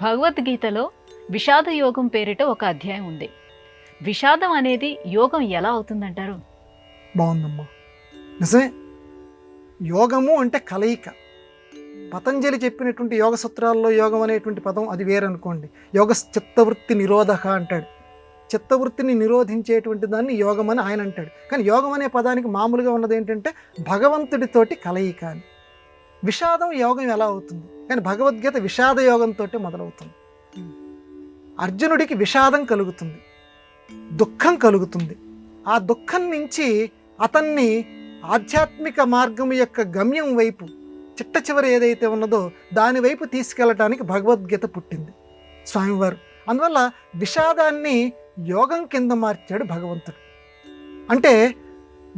భగవద్గీతలో విషాద యోగం పేరిట ఒక అధ్యాయం ఉంది. విషాదం అనేది యోగం ఎలా అవుతుందంటారు? బాగుందమ్మా, నిజమే. యోగము అంటే కలయిక. పతంజలి చెప్పినటువంటి యోగ సూత్రాల్లో యోగం అనేటువంటి పదం అది వేరనుకోండి. యోగ చిత్తవృత్తి నిరోధక అంటాడు. చిత్తవృత్తిని నిరోధించేటువంటి దాన్ని యోగం అని ఆయన అంటాడు. కానీ యోగం అనే పదానికి మామూలుగా ఉన్నది ఏంటంటే భగవంతుడితోటి కలయిక అని. విషాదం యోగం ఎలా అవుతుంది? కానీ భగవద్గీత విషాద యోగంతో మొదలవుతుంది. అర్జునుడికి విషాదం కలుగుతుంది, దుఃఖం కలుగుతుంది. ఆ దుఃఖం నుంచి అతన్ని ఆధ్యాత్మిక మార్గం యొక్క గమ్యం వైపు, చిట్ట చివరి ఏదైతే ఉన్నదో దాని వైపు తీసుకెళ్ళటానికి భగవద్గీత పుట్టింది స్వామివారు. అందువల్ల విషాదాన్ని యోగం కింద మార్చాడు భగవంతుడు. అంటే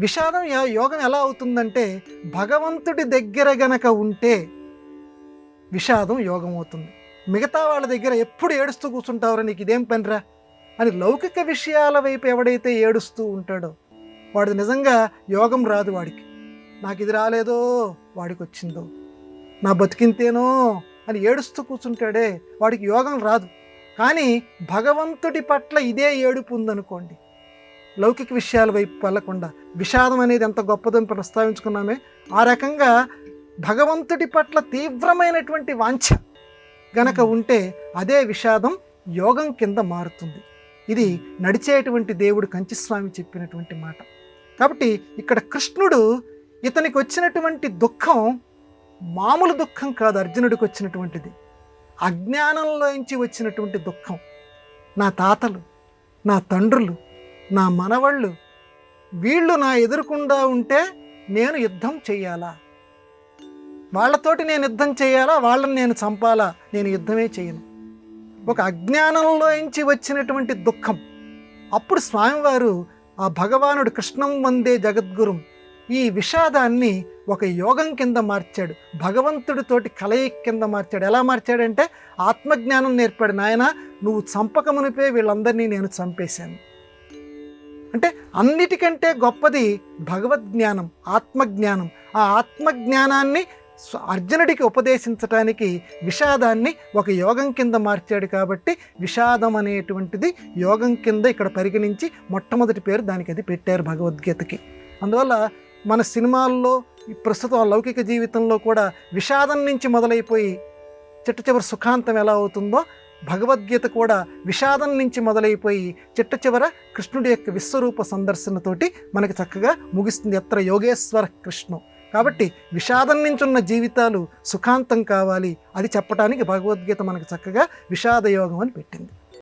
విషాదం యోగం ఎలా అవుతుందంటే భగవంతుడి దగ్గర గనక ఉంటే విషాదం యోగం అవుతుంది. మిగతా వాళ్ళ దగ్గర ఎప్పుడు ఏడుస్తూ కూర్చుంటావురా, నీకు ఇదేం పనిరా అని లౌకిక విషయాల వైపు ఎవడైతే ఏడుస్తూ ఉంటాడో వాడు నిజంగా యోగం రాదు. వాడికి నాకు ఇది రాలేదో, వాడికి వచ్చిందో, నా బతికింతేనో అని ఏడుస్తూ కూర్చుంటాడే వాడికి యోగం రాదు. కానీ భగవంతుడి పట్ల ఇదే ఏడుపు ఉందనుకోండి, లౌకిక విషయాల వైపు వెళ్ళకుండా, విషాదం అనేది ఎంత గొప్పదని ప్రస్తావించుకున్నామే, ఆ రకంగా భగవంతుడి పట్ల తీవ్రమైనటువంటి వాంఛ గనక ఉంటే అదే విషాదం యోగం కింద మారుతుంది. ఇది నడిచేటువంటి దేవుడు కంచిస్వామి చెప్పినటువంటి మాట. కాబట్టి ఇక్కడ కృష్ణుడు ఇతనికి వచ్చినటువంటి దుఃఖం మామూలు దుఃఖం కాదు. అర్జునుడికి వచ్చినటువంటిది అజ్ఞానంలోంచి వచ్చినటువంటి దుఃఖం. నా తాతలు, నా తండ్రులు, నా మనవళ్ళు వీళ్ళు నా ఎదురుకుండా ఉంటే నేను యుద్ధం చెయ్యాలా, వాళ్ళతోటి నేను యుద్ధం చేయాలా, వాళ్ళని నేను చంపాలా, నేను యుద్ధమే చేయను. ఒక అజ్ఞానంలోంచి వచ్చినటువంటి దుఃఖం. అప్పుడు స్వామివారు ఆ భగవానుడు కృష్ణం వందే జగద్గురుం ఈ విషాదాన్ని ఒక యోగం కింద మార్చాడు, భగవంతుడితోటి కలయిక కింద మార్చాడు. ఎలా మార్చాడంటే ఆత్మజ్ఞానం నేర్పాడు. నాయన, నువ్వు చంపకమునిపే వీళ్ళందరినీ నేను చంపేశాను. అంటే అన్నిటికంటే గొప్పది భగవద్జ్ఞానం, ఆత్మజ్ఞానం. ఆ ఆత్మజ్ఞానాన్ని అర్జునుడికి ఉపదేశించడానికి విషాదాన్ని ఒక యోగం కింద మార్చాడు. కాబట్టి విషాదం అనేటువంటిది యోగం కింద ఇక్కడ పరిగణించి మొట్టమొదటి పేరు దానికి అది పెట్టారు భగవద్గీతకి. అందువల్ల మన సినిమాల్లో ప్రస్తుతం లౌకిక జీవితంలో కూడా విషాదం నుంచి మొదలైపోయి చిట్ట చివరి సుఖాంతం ఎలా అవుతుందో భగవద్గీత కూడా విషాదం నుంచి మొదలైపోయి చిట్ట చివర కృష్ణుడి యొక్క విశ్వరూప సందర్శనతోటి మనకి చక్కగా ముగిస్తుంది. ఎత్ర యోగేశ్వర కృష్ణు. కాబట్టి విషాదం నుంచి ఉన్న జీవితాలు సుఖాంతం కావాలి, అది చెప్పడానికి భగవద్గీత మనకు చక్కగా విషాద యోగం అని పెట్టింది.